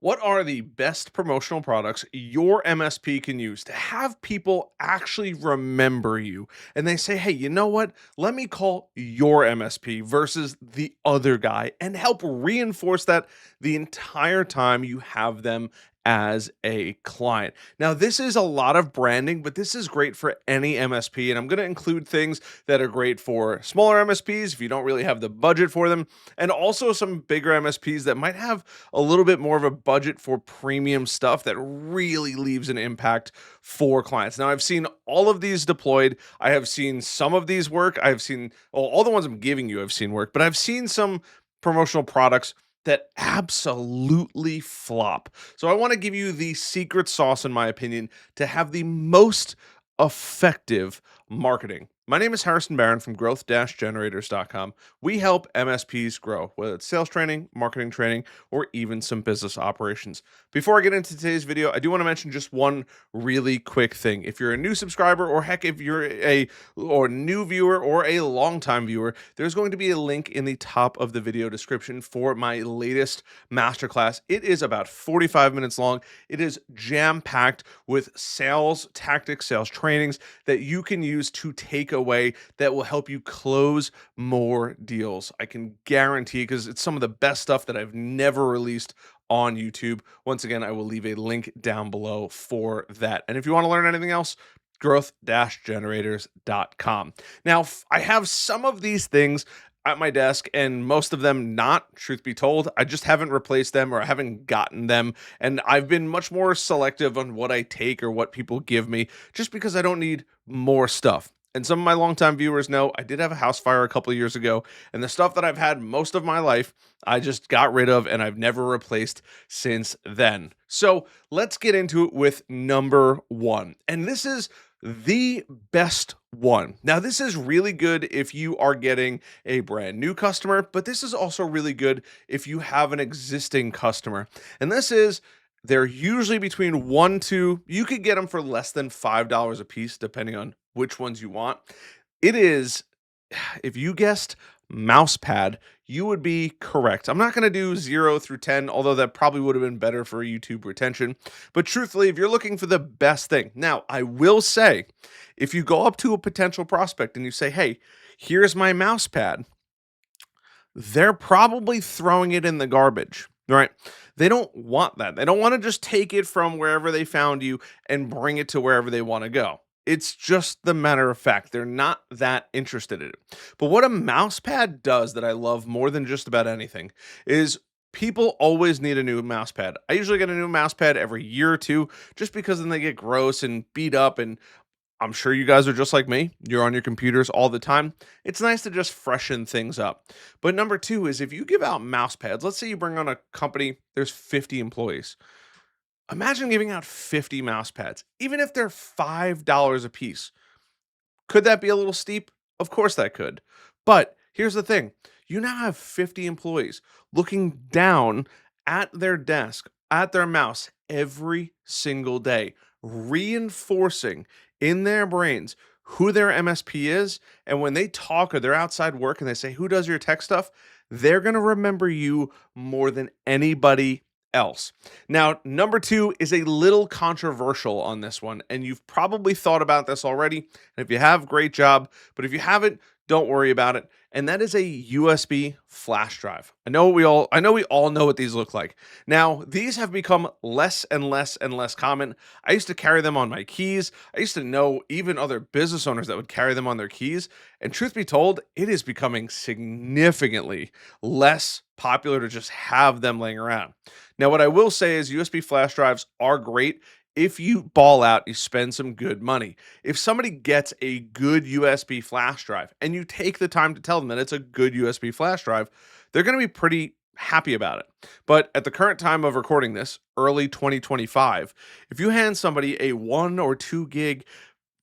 What are the best promotional products your MSP can use to have people actually remember you? And they say, hey, you know what? Let me call your MSP versus the other guy and help reinforce that the entire time you have them as a client. Now, this is a lot of branding, but this is great for any MSP. And I'm going to include things that are great for smaller MSPs if you don't really have the budget for them, and also some bigger MSPs that might have a little bit more of a budget for premium stuff that really leaves an impact for clients. Now, I've seen all of these deployed. I have seen some of these work. I've seen all the ones I'm giving you, I've seen work, but I've seen some promotional products that absolutely flop. So I want to give you the secret sauce, in my opinion, to have the most effective marketing. My name is Harrison Barron from growth-generators.com. We help MSPs grow, whether it's sales training, marketing training, or even some business operations. Before I get into today's video, I do want to mention just one really quick thing. If you're a new subscriber, or heck, if you're a new viewer or a longtime viewer, there's going to be a link in the top of the video description for my latest masterclass. It is about 45 minutes long. It is jam-packed with sales tactics, sales trainings that you can use to take away that will help you close more deals. I can guarantee, because it's some of the best stuff that I've never released on YouTube. Once again, I will leave a link down below for that. And if you want to learn anything else, growth-generators.com. Now, I have some of these things at my desk, and most of them not, truth be told. I just haven't replaced them, or I haven't gotten them. And I've been much more selective on what I take or what people give me, just because I don't need more stuff. And some of my longtime viewers know I did have a house fire a couple of years ago, and the stuff that I've had most of my life, I just got rid of and I've never replaced since then. So let's get into it with number one. And this is the best one. Now, this is really good if you are getting a brand new customer, but this is also really good if you have an existing customer. And this is, they're usually between one to, you could get them for less than $5 a piece, depending on which ones you want. It is, if you guessed mouse pad, you would be correct. I'm not going to do 0 through 10, although that probably would have been better for YouTube retention. But truthfully, if you're looking for the best thing, now I will say, if you go up to a potential prospect and you say, hey, here's my mouse pad, they're probably throwing it in the garbage, right? They don't want that. They don't want to just take it from wherever they found you and bring it to wherever they want to go. It's just the matter of fact. They're not that interested in it. But what a mouse pad does that I love more than just about anything is people always need a new mouse pad. I usually get a new mouse pad every year or two, just because then they get gross and beat up, and I'm sure you guys are just like me. You're on your computers all the time. It's nice to just freshen things up. But number two is, if you give out mouse pads, let's say you bring on a company, there's 50 employees. Imagine giving out 50 mouse pads, even if they're $5 a piece. Could that be a little steep? Of course that could. But here's the thing, you now have 50 employees looking down at their desk, at their mouse every single day, reinforcing in their brains who their MSP is. And when they talk or they're outside work and they say, who does your tech stuff? They're going to remember you more than anybody else. Now, number two is a little controversial on this one, and you've probably thought about this already. And if you have, great job. But if you haven't, don't worry about it. And that is a USB flash drive. I know we all know what these look like. Now, these have become less and less and less common. I used to carry them on my keys. I used to know even other business owners that would carry them on their keys. And truth be told, it is becoming significantly less popular to just have them laying around. Now, what I will say is USB flash drives are great if you ball out, you spend some good money. If somebody gets a good USB flash drive and you take the time to tell them that it's a good USB flash drive, they're going to be pretty happy about it. But at the current time of recording this, early 2025, if you hand somebody a 1 or 2 gig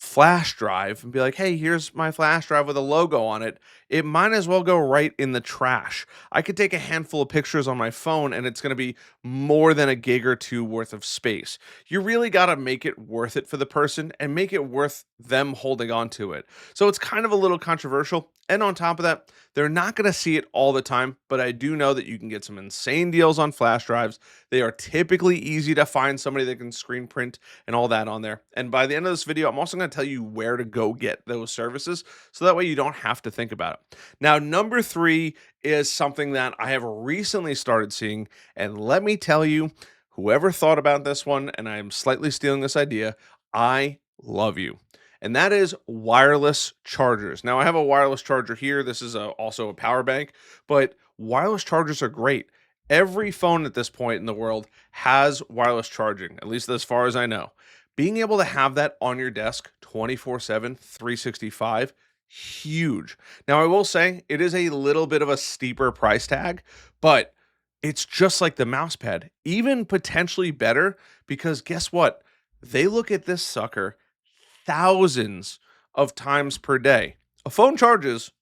flash drive and be like, hey, here's my flash drive with a logo on it, it might as well go right in the trash. I could take a handful of pictures on my phone and it's going to be more than a gig or two worth of space. You really got to make it worth it for the person and make it worth them holding on to it. So it's kind of a little controversial. And on top of that, they're not going to see it all the time, but I do know that you can get some insane deals on flash drives. They are typically easy to find somebody that can screen print and all that on there. And by the end of this video, I'm also going to tell you where to go get those services so that way you don't have to think about it. Now, number three is something that I have recently started seeing. And let me tell you, whoever thought about this one, and I'm slightly stealing this idea, I love you. And that is wireless chargers. Now, I have a wireless charger here. This is also a power bank, but wireless chargers are great. Every phone at this point in the world has wireless charging, at least as far as I know. Being able to have that on your desk 24/7, 365, huge. Now, I will say it is a little bit of a steeper price tag, but it's just like the mouse pad, even potentially better because guess what? They look at this sucker thousands of times per day. A phone charges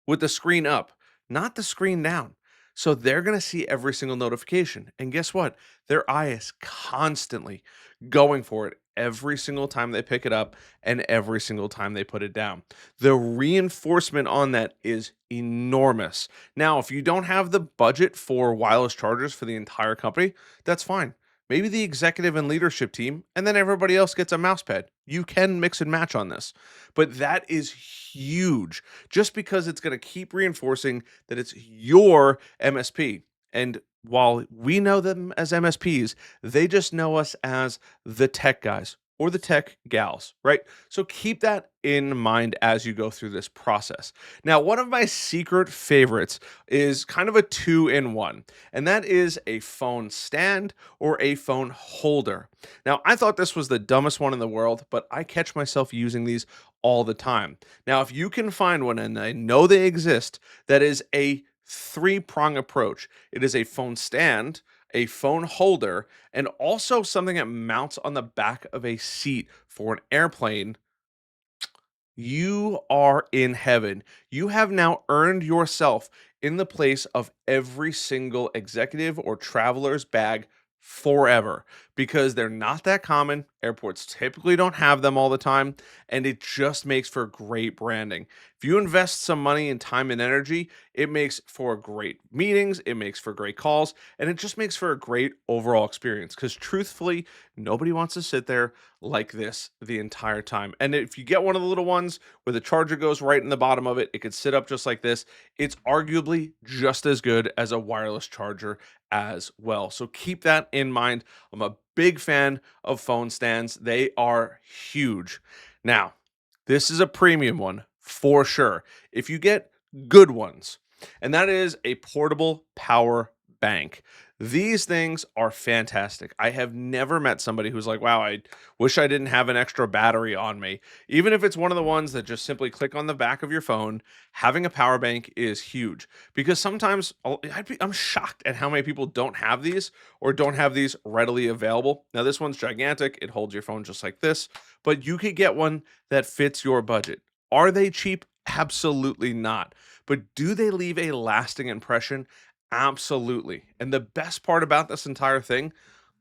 with the screen up, not the screen down. So they're going to see every single notification. And guess what? Their eye is constantly going for it every single time they pick it up and every single time they put it down. The reinforcement on that is enormous. Now, if you don't have the budget for wireless chargers for the entire company, that's fine. Maybe the executive and leadership team, and then everybody else gets a mouse pad. You can mix and match on this. But that is huge just because it's going to keep reinforcing that it's your MSP. And while we know them as MSPs, they just know us as the tech guys or the tech gals, right? So keep that in mind as you go through this process. Now, one of my secret favorites is kind of a two-in-one, and that is a phone stand or a phone holder. Now, I thought this was the dumbest one in the world, but I catch myself using these all the time. Now, if you can find one, and I know they exist, that is a three-prong approach. It is a phone stand, a phone holder, and also something that mounts on the back of a seat for an airplane. You are in heaven. You have now earned yourself in the place of every single executive or traveler's bag forever because they're not that common. Airports typically don't have them all the time, and it just makes for great branding. If you invest some money and time and energy, it makes for great meetings, it makes for great calls, and it just makes for a great overall experience because truthfully, nobody wants to sit there like this the entire time. And if you get one of the little ones where the charger goes right in the bottom of it, it could sit up just like this. It's arguably just as good as a wireless charger as well. So keep that in mind. I'm a big fan of phone stands. They are huge. Now, this is a premium one for sure. If you get good ones, and that is a portable power bank. These things are fantastic. I have never met somebody who's like, wow, I wish I didn't have an extra battery on me. Even if it's one of the ones that just simply click on the back of your phone, having a power bank is huge because sometimes I'm shocked at how many people don't have these or don't have these readily available. Now, this one's gigantic. It holds your phone just like this, but you could get one that fits your budget. Are they cheap? Absolutely not. But do they leave a lasting impression? Absolutely. And the best part about this entire thing,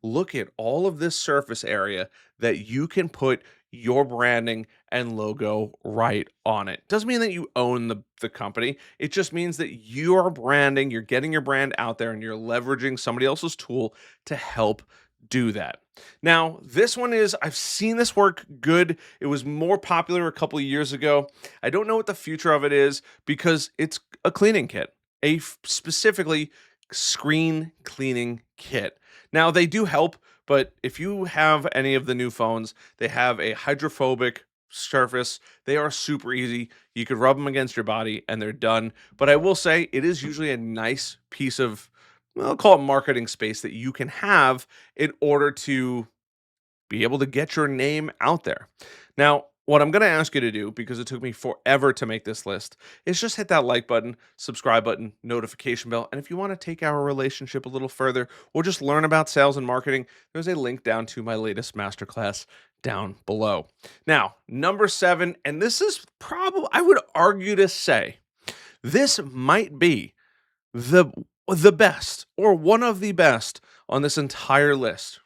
look at all of this surface area that you can put your branding and logo right on it. Doesn't mean that you own the company. It just means that you're branding, you're getting your brand out there, and you're leveraging somebody else's tool to help do that. Now, this one is, I've seen this work good. It was more popular a couple of years ago. I don't know what the future of it is because it's a cleaning kit, specifically screen cleaning kit. Now, they do help, but if you have any of the new phones, they have a hydrophobic surface. They are super easy. You could rub them against your body and they're done. But I will say it is usually a nice piece of, well, I'll call it marketing space that you can have in order to be able to get your name out there. Now, what I'm going to ask you to do, because it took me forever to make this list, is just hit that like button, subscribe button, notification bell. And if you want to take our relationship a little further or just learn about sales and marketing, there's a link down to my latest masterclass down below. Now, number 7, and this is probably, I would argue to say, This might be the the best or one of the best on this entire list.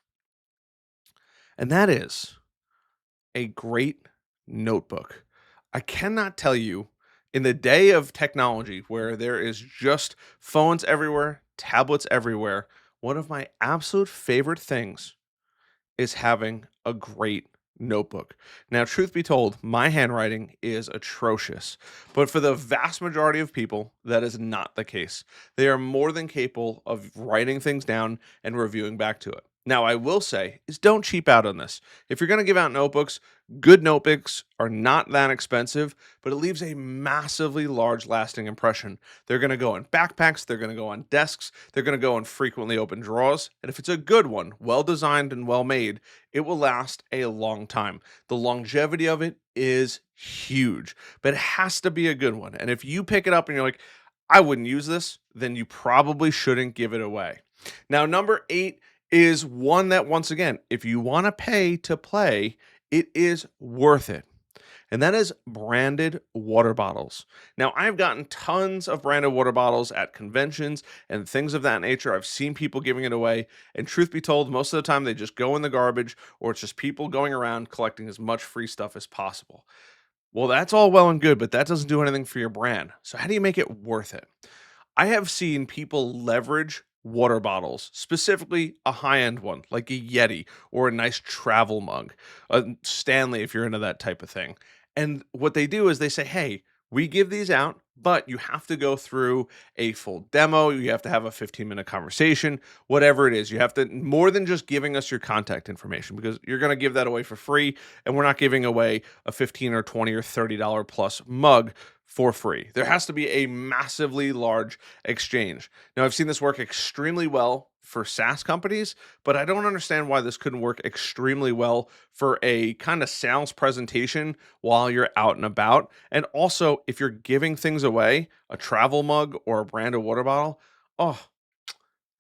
And that is a great notebook. I cannot tell you, in the day of technology where there is just phones everywhere, tablets everywhere, one of my absolute favorite things is having a great notebook. Now, truth be told, my handwriting is atrocious, but for the vast majority of people, that is not the case. They are more than capable of writing things down and reviewing back to it. Now, I will say is don't cheap out on this. If you're going to give out notebooks, good notebooks are not that expensive, but it leaves a massively large lasting impression. They're going to go in backpacks, they're going to go on desks, they're going to go in frequently open drawers, and if it's a good one, well designed and well made, it will last a long time. The longevity of it is huge, but it has to be a good one. And if you pick it up and you're like, I wouldn't use this, then you probably shouldn't give it away. Now, number 8 is one that, once again, if you want to pay to play, it is worth it. And that is branded water bottles. Now, I've gotten tons of branded water bottles at conventions and things of that nature. I've seen people giving it away. And truth be told, most of the time they just go in the garbage, or it's just people going around collecting as much free stuff as possible. Well, that's all well and good, but that doesn't do anything for your brand. So, how do you make it worth it? I have seen people leverage water bottles, specifically a high end one like a Yeti or a nice travel mug, a Stanley, if you're into that type of thing. And what they do is they say, hey, we give these out, but you have to go through a full demo. You have to have a 15-minute conversation, whatever it is. You have to, more than just giving us your contact information, because you're going to give that away for free. And we're not giving away a 15 or 20 or $30 plus mug for free. There has to be a massively large exchange. Now, I've seen this work extremely well for SaaS companies, but I don't understand why this couldn't work extremely well for a kind of sales presentation while you're out and about. And also, if you're giving things away, a travel mug or a branded water bottle, oh,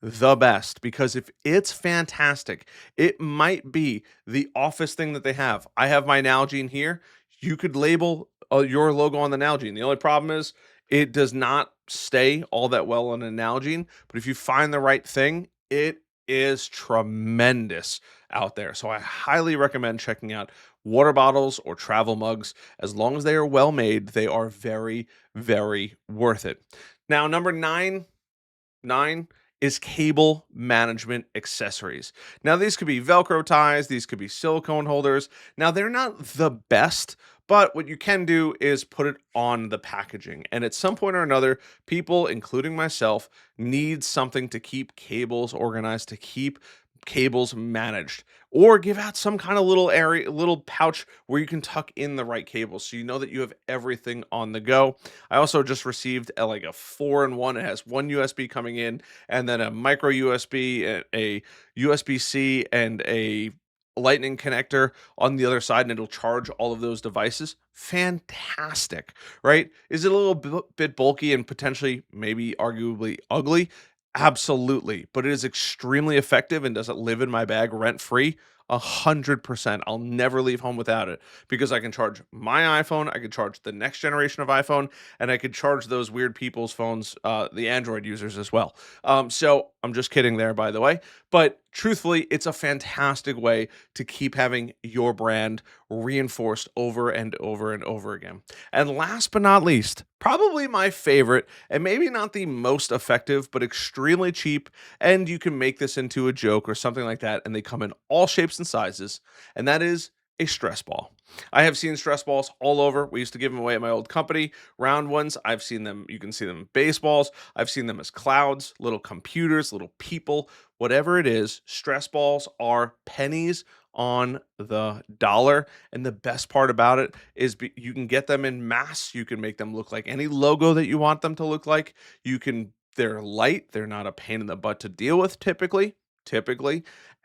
the best, because if it's fantastic, it might be the office thing that they have. I have my Nalgene here. You could label your logo on the Nalgene. The only problem is it does not stay all that well on an Nalgene, but if you find the right thing, it is tremendous out there. So I highly recommend checking out water bottles or travel mugs. As long as they are well made, they are very, very worth it. Now, number 9 is cable management accessories. Now, these could be Velcro ties, these could be silicone holders. Now, they're not the best, but what you can do is put it on the packaging. And at some point or another, people, including myself, need something to keep cables organized, to keep cables managed, or give out some kind of little area, little pouch where you can tuck in the right cables so you know that you have everything on the go. I also just received like a 4-in-1. It has one USB coming in and then a micro USB, a USB-C, and a lightning connector on the other side, and it'll charge all of those devices. Fantastic, right? Is it a little bit bulky and potentially maybe arguably ugly? Absolutely, but it is extremely effective. And does it live in my bag rent free? 100%. I'll never leave home without it, because I can charge my iPhone, I can charge the next generation of iPhone, and I could charge those weird people's phones, the Android users as well. So I'm just kidding there, by the way. But truthfully, it's a fantastic way to keep having your brand reinforced over and over and over again. And last but not least, probably my favorite, and maybe not the most effective, but extremely cheap, and you can make this into a joke or something like that, and they come in all shapes and sizes, and that is a stress ball. I have seen stress balls all over. We used to give them away at my old company, round ones. I've seen them, you can see them in baseballs. I've seen them as clouds, little computers, little people, whatever it is. Stress balls are pennies on the dollar. And the best part about it is you can get them in mass. You can make them look like any logo that you want them to look like. They're light. They're not a pain in the butt to deal with typically,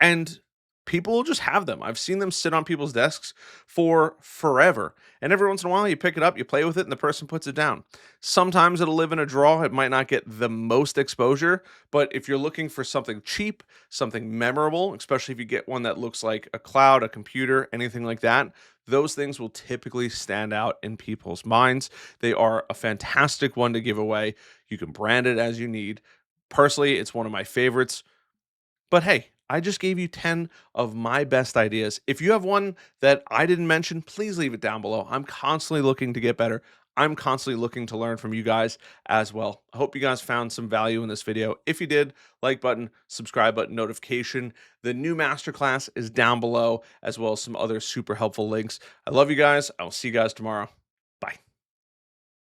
and people will just have them. I've seen them sit on people's desks for forever. And every once in a while, you pick it up, you play with it, and the person puts it down. Sometimes it'll live in a drawer. It might not get the most exposure, but if you're looking for something cheap, something memorable, especially if you get one that looks like a cloud, a computer, anything like that, those things will typically stand out in people's minds. They are a fantastic one to give away. You can brand it as you need. Personally, it's one of my favorites. But hey, I just gave you 10 of my best ideas. If you have one that I didn't mention, please leave it down below. I'm constantly looking to get better. I'm constantly looking to learn from you guys as well. I hope you guys found some value in this video. If you did, like button, subscribe button, notification. The new masterclass is down below, as well as some other super helpful links. I love you guys. I will see you guys tomorrow.